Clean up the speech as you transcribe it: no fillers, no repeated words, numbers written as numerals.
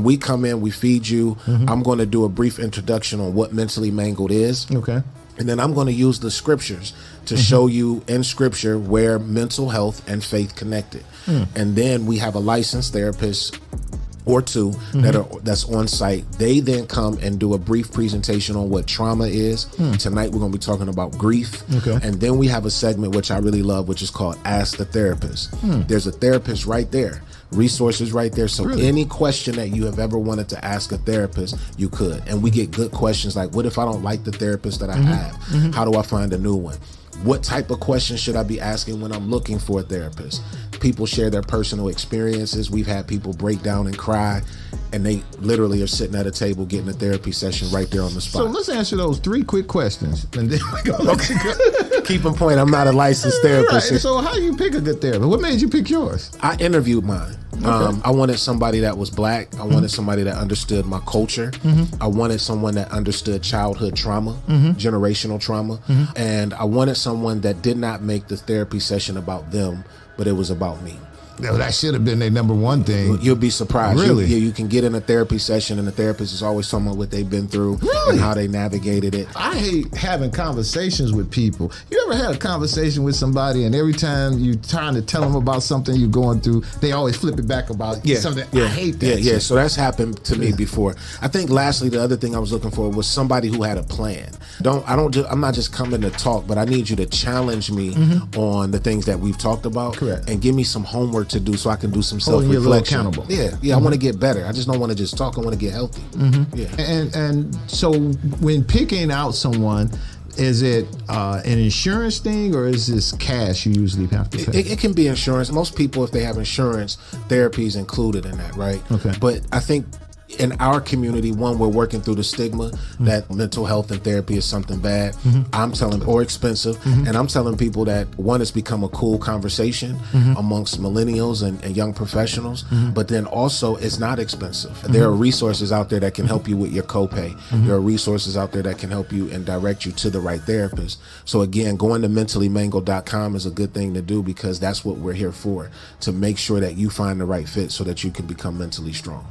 we come in, we feed you. I'm going to do a brief introduction on what mentally mangled is. Okay. And then I'm going to use the scriptures to show you in scripture where mental health and faith connected. And then we have a licensed therapist or two that's on site. They then come and do a brief presentation on what trauma is. Tonight we're going to be talking about grief. Okay. And then we have a segment which I really love, which is called Ask the Therapist. There's a therapist right there. Resources right there. So any question that you have ever wanted to ask a therapist, you could. And we get good questions like, what if I don't like the therapist that I have? How do I find a new one? What type of questions should I be asking when I'm looking for a therapist? People share their personal experiences. We've had people break down and cry, and they literally are sitting at a table getting a therapy session right there on the spot. So let's answer those 3 quick questions, and then we go. Keep in point, I'm not a licensed therapist. Right. So how do you pick a good therapist? What made you pick yours? I interviewed mine. I wanted somebody that was black. I wanted somebody that understood my culture. I wanted someone that understood childhood trauma, generational trauma. And I wanted someone that did not make the therapy session about them, but it was about me. No, that should have been their number one thing. You'll be surprised. Really? You can get in a therapy session and the therapist is always talking about what they've been through and how they navigated it. I hate having conversations with people. You ever had a conversation with somebody and every time you're trying to tell them about something you're going through, they always flip it back about something? I hate that. Yeah. So that's happened to me before. I think lastly, the other thing I was looking for was somebody who had a plan. I'm not just coming to talk, but I need you to challenge me on the things that we've talked about. Correct. And give me some homework to do so I can do some Holding you a little self-reflection. accountable. Yeah. I want to get better. I just don't want to just talk. I want to get healthy. Yeah. And so when picking out someone, is it an insurance thing or is this cash you usually have to pay? It can be insurance. Most people, if they have insurance, therapy is included in that, right? Okay. But I think in our community, one, we're working through the stigma that mental health and therapy is something bad. I'm telling, or expensive. And I'm telling people that one, it's become a cool conversation amongst millennials and young professionals, but then also it's not expensive. There are resources out there that can help you with your copay. There are resources out there that can help you and direct you to the right therapist. So again, going to mentallymangled.com is a good thing to do because that's what we're here for, to make sure that you find the right fit so that you can become mentally strong.